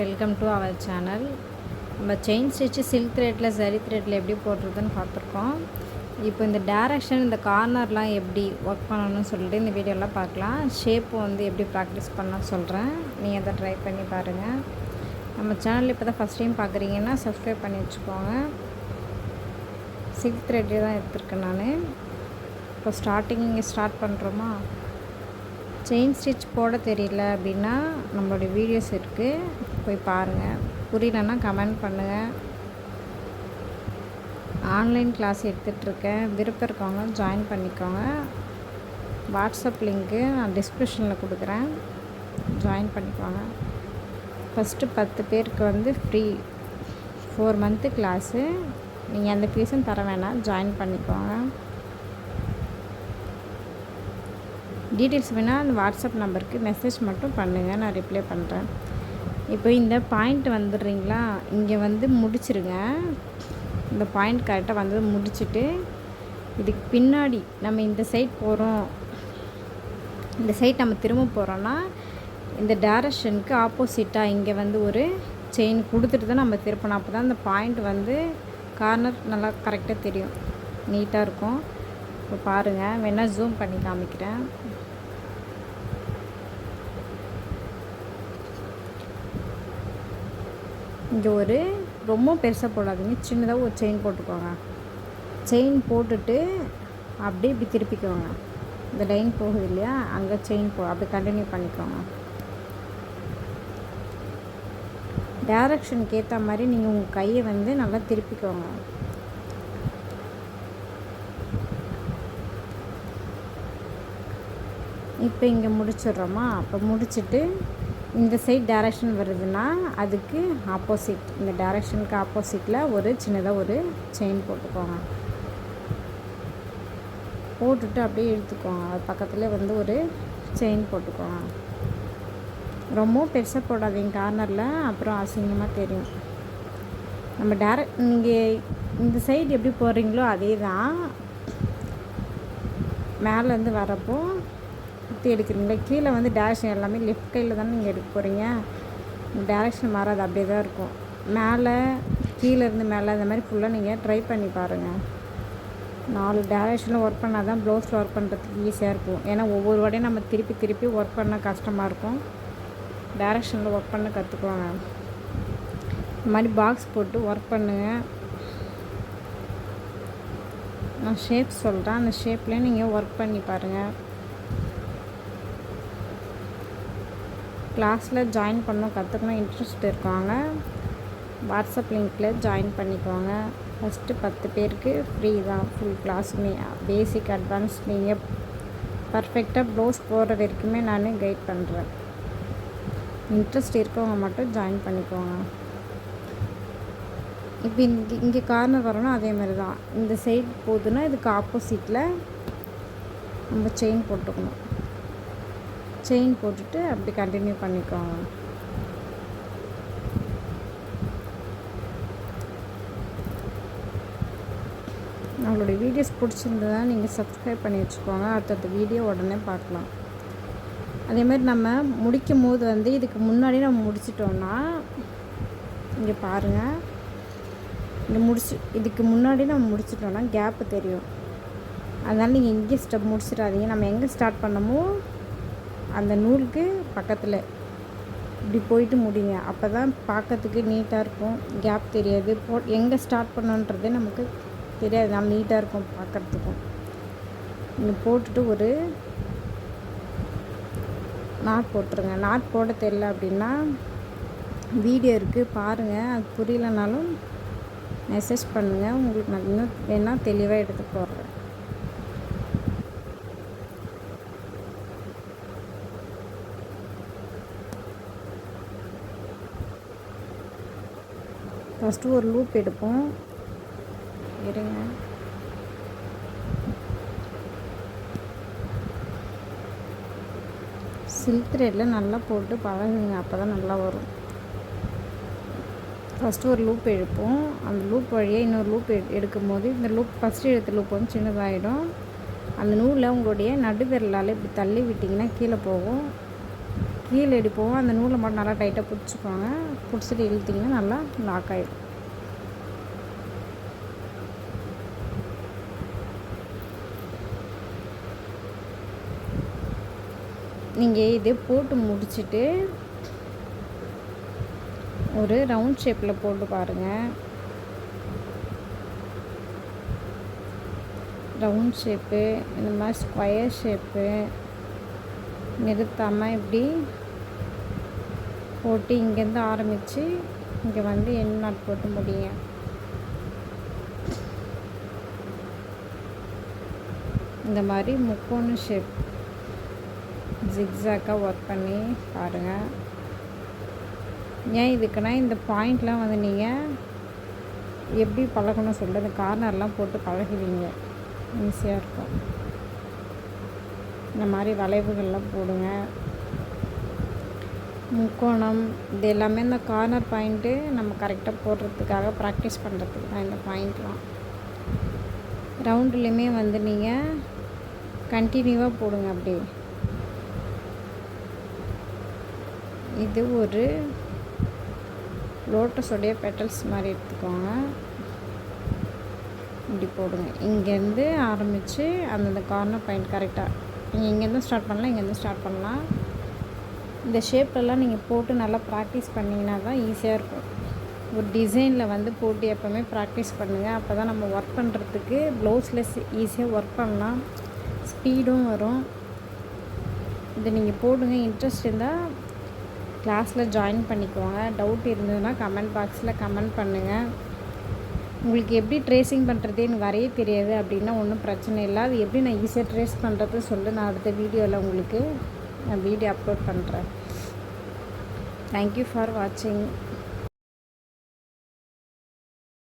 Welcome to our channel. நம்ம chain stitch silk த்ரெட்டில் சரி த்ரெட்டில் எப்படி போடுறதுன்னு பார்த்துருக்கோம். இப்போ இந்த டேரெக்ஷன் இந்த கார்னர்லாம் எப்படி ஒர்க் பண்ணணும்னு சொல்லிட்டு இந்த வீடியோலாம் பார்க்கலாம். ஷேப்பு வந்து எப்படி ப்ராக்டிஸ் பண்ண சொல்கிறேன், நீங்கள் அதை ட்ரை பண்ணி பாருங்கள். நம்ம சேனல் இப்போ தான் ஃபஸ்ட் டைம் பார்க்குறீங்கன்னா சப்ஸ்கிரைப் பண்ணி வச்சுக்கோங்க. சில்க் த்ரெட்டே தான் எடுத்துருக்கேன் நான். இப்போ இங்கே ஸ்டார்ட் பண்ணுறோமா. செயின் ஸ்டிச் போட தெரியல அப்படின்னா நம்மளுடைய வீடியோஸ் இருக்குது, போய் பாருங்கள். புரியலன்னா கமெண்ட் பண்ணுங்கள். ஆன்லைன் கிளாஸ் எடுத்துகிட்ருக்கேன், விருப்பம் இருக்கவங்க ஜாயின் பண்ணிக்கோங்க. வாட்ஸ்அப் லிங்க்கு நான் டிஸ்கிரிப்ஷனில் கொடுக்குறேன், ஜாயின் பண்ணிக்கோங்க. ஃபஸ்ட்டு 10 பேருக்கு வந்து ஃப்ரீ 4 மந்த்து கிளாஸு. நீங்கள் எந்த ஃபீஸும் தர வேணாம், ஜாயின் பண்ணிக்கோங்க. டீட்டெயில்ஸ் வேணால் அந்த வாட்ஸ்அப் நம்பருக்கு மெசேஜ் மட்டும் பண்ணுங்கள், நான் ரிப்ளை பண்ணுறேன். இப்போ இந்த பாயிண்ட் வந்துடுறீங்களா, இங்கே வந்து முடிச்சிருங்க. இந்த பாயிண்ட் கரெக்டாக வந்து முடிச்சுட்டு இதுக்கு பின்னாடி நம்ம இந்த சைட் போகிறோம், இந்த சைட் நம்ம திரும்ப போகிறோன்னா இந்த டைரக்ஷனுக்கு ஆப்போசிட்டாக இங்கே வந்து ஒரு செயின் கொடுத்துட்டு தான் நம்ம திருப்பணும். அப்போ தான் அந்த பாயிண்ட் வந்து கார்னர் நல்லா கரெக்டாக தெரியும், நீட்டாக இருக்கும். இப்போ பாருங்கள், வேணால் ஜூம் பண்ணி காமிக்கிறேன். இங்கே ஒரு ரொம்ப பெருசாக போடாதீங்க, சின்னதாக ஒரு செயின் போட்டுக்கோங்க. செயின் போட்டுட்டு அப்படியே இப்படி திருப்பிக்கோங்க. இந்த லைன் போகுது இல்லையா, அங்கே செயின் அப்படி கண்டினியூ பண்ணிக்கோங்க. டைரக்ஷனுக்கு ஏற்ற மாதிரி நீங்கள் உங்கள் கையை வந்து நல்லா திருப்பிக்கோங்க. இப்போ இங்கே முடிச்சிடுறோமா. அப்போ முடிச்சுட்டு இந்த சைட் டைரக்ஷன் வருதுன்னா அதுக்கு ஆப்போசிட், இந்த டைரக்ஷனுக்கு ஆப்போசிட்டில் ஒரு சின்னதாக ஒரு செயின் போட்டுக்கோங்க. போட்டுட்டு அப்படியே இழுத்துக்கோங்க. அது பக்கத்தில் வந்து ஒரு செயின் போட்டுக்கோங்க. ரொம்ப பெருசாக போடாதீங்க கார்னரில், அப்புறம் அசிங்கமாக தெரியும். நம்ம நீங்கள் இந்த சைடு எப்படி போடுறீங்களோ அதே தான் மேலேருந்து வரப்போ சுற்றி எடுக்கிறீங்களா. கீழே வந்து டேரக்ஷன் எல்லாமே லெஃப்ட் கையில் தானே நீங்கள் எடுக்க போகிறீங்க. டேரக்ஷன் மாறாது, அப்படியே தான் இருக்கும். மேலே கீழேருந்து மேலே இந்த மாதிரி ஃபுல்லாக நீங்கள் ட்ரை பண்ணி பாருங்கள். 4 டேரக்ஷனில் ஒர்க் பண்ணால் தான் ப்ளவுஸில் ஒர்க் பண்ணுறதுக்கு ஈஸியாக இருக்கும். ஏன்னா ஒவ்வொரு வாடையும் நம்ம திருப்பி ஒர்க் பண்ண கஷ்டமாக இருக்கும். டேரக்ஷனில் ஒர்க் பண்ண கற்றுக்குவாங்க. இந்த மாதிரி பாக்ஸ் போட்டு ஒர்க் பண்ணுங்கள். நான் ஷேப் சொல்கிறேன், அந்த ஷேப்லேயே நீங்கள் ஒர்க் பண்ணி பாருங்கள். கிளாஸில் ஜாயின் பண்ணணும், கற்றுக்கணும் இன்ட்ரெஸ்ட் இருக்காங்க, வாட்ஸ்அப் லிங்க்கில் ஜாயின் பண்ணிக்குவாங்க. ஃபஸ்ட்டு 10 பேருக்கு ஃப்ரீ தான் ஃபுல் கிளாஸுமே. பேசிக் அட்வான்ஸ் நீங்கள் பர்ஃபெக்டாக ப்ளவுஸ் போடுற வரைக்குமே நான் கைட் பண்ணுறேன். இன்ட்ரெஸ்ட் இருக்கவங்க மட்டும் ஜாயின் பண்ணிக்குவாங்க. இப்போ இங்கே கார்னர் வரணும், அதே மாதிரி தான். இந்த சைடு போகுதுன்னா இதுக்கு ஆப்போசிட்டில் நம்ம செயின் போட்டுக்கணும். செயின் போட்டுட்டு அப்படி கண்டினியூ பண்ணிக்கோங்க. நம்மளுடைய வீடியோஸ் பிடிச்சிருந்ததா நீங்கள் சப்ஸ்கிரைப் பண்ணி வச்சுக்கோங்க, அடுத்தடுத்த வீடியோ உடனே பார்க்கலாம். அதேமாதிரி நம்ம முடிக்கும் போது வந்து இதுக்கு முன்னாடி நம்ம முடிச்சிட்டோன்னா இங்கே பாருங்கள், இங்கே இதுக்கு முன்னாடி நம்ம முடிச்சிட்டோன்னா கேப்பு தெரியும். அதனால் நீங்கள் இங்கே ஸ்டெப் முடிச்சிடாதீங்க. நம்ம எங்கே ஸ்டார்ட் பண்ணமோ அந்த நூலுக்கு பக்கத்தில் இப்படி போயிட்டு முடிங்க. அப்போ தான் பார்க்கறதுக்கு நீட்டாக இருக்கும், கேப் தெரியாது. எங்கே ஸ்டார்ட் பண்ணோன்றதே நமக்கு தெரியாது, நல்லா நீட்டாக இருக்கும் பார்க்குறதுக்கும். நீங்கள் போட்டுட்டு ஒரு நாட் போட்டுருங்க. நாட் போட தெரியல அப்படின்னா வீடியோ இருக்குது பாருங்கள், அது புரியலனாலும் மெசேஜ் பண்ணுங்கள், உங்களுக்கு நான் இன்னும் வேணால் தெளிவாக எடுத்து போடுறேன். ஃபஸ்ட்டு ஒரு லூப் எடுப்போம், இருங்க. சில்க் த்ரெட்டில் நல்லா போட்டு பழகுங்க, அப்போ தான் நல்லா வரும். ஃபஸ்ட்டு ஒரு லூப் எடுப்போம், அந்த லூப் வழியாக இன்னொரு லூப் எடுக்கும் போது இந்த லூப் ஃபஸ்ட்டு எடுத்த லூப் வந்து சின்னதாகிடும். அந்த நூலில் உங்களுடைய நடுவிரலால் இப்படி தள்ளி விட்டிங்கன்னா கீழே போகும். கீழே எடுப்போம். அந்த நூலை மட்டும் நல்லா டைட்டாக பிடிச்சிக்கோங்க. பிடிச்சிட்டு இழுத்திங்கன்னா நல்லா லாக் ஆகிடும். நீங்கள் இது போட்டு முடிச்சுட்டு ஒரு ரவுண்ட் ஷேப்பில் போட்டு பாருங்கள். ரவுண்ட் ஷேப்பு, இந்த மாதிரி ஸ்கொயர் ஷேப்பு நிறுத்தாமல் இப்படி போட்டு இங்கேருந்து ஆரம்பித்து இங்கே வந்து எண்ட் நாட் போட்டு முடியுங்க. இந்த மாதிரி முக்கோண ஷேப் ஜிக்ஸாக்காக ஒர்க் பண்ணி பாருங்கள். ஏன் இதுக்குன்னா இந்த பாயிண்ட்லாம் வந்து நீங்கள் எப்படி பழகணும் சொல்கிறது, கார்னர்லாம் போட்டு பழகுவீங்க, ஈஸியாக இருக்கும். இந்த மாதிரி வளைவுகள்லாம் போடுங்க. முக்கோணம் இது எல்லாமே இந்த கார்னர் பாயிண்ட்டு நம்ம கரெக்டாக போடுறதுக்காக ப்ராக்டிஸ் பண்ணுறதுக்கு தான் இந்த பாயிண்ட்லாம். ரவுண்டுலேயுமே வந்து நீங்கள் கண்டினியூவாக போடுங்க. அப்படியே இது ஒரு லோட்டஸோடைய பெட்டல்ஸ் மாதிரி எடுத்துக்கோங்க. இப்படி போடுங்க. இங்கேருந்து ஆரம்பித்து அந்தந்த கார்னர் பாயிண்ட் கரெக்டாக நீங்கள் இங்கேருந்து ஸ்டார்ட் பண்ணலாம், இங்கேருந்து ஸ்டார்ட் பண்ணலாம். இந்த ஷேப்லலாம் நீங்கள் போட்டு நல்லா ப்ராக்டிஸ் பண்ணிங்கன்னா தான் ஈஸியாக இருக்கும். ஒரு டிசைனில் வந்து போட்டு எப்போவுமே ப்ராக்டிஸ் பண்ணுங்கள். அப்போ தான் நம்ம ஒர்க் பண்ணுறதுக்கு ப்ளவுஸில் ஈஸியாக ஒர்க் பண்ணலாம், ஸ்பீடும் வரும். இதை நீங்கள் போடுங்க. இன்ட்ரெஸ்ட் இருந்தால் கிளாஸில் ஜாயின் பண்ணிக்கோங்க. டவுட் இருந்ததுன்னா கமெண்ட் பாக்ஸில் கமெண்ட் பண்ணுங்கள். உங்களுக்கு எப்படி ட்ரேசிங் பண்ணுறது, எனக்கு வரைய தெரியாது அப்படின்னா ஒன்றும் பிரச்சனை இல்லை. அது எப்படி நான் ஈஸியாக ட்ரேஸ் பண்ணுறது சொல்லி நான் அடுத்த வீடியோவில் உங்களுக்கு நான் வீடியோ அப்லோட் பண்ணுறேன். தேங்க்யூ ஃபார் வாட்சிங்.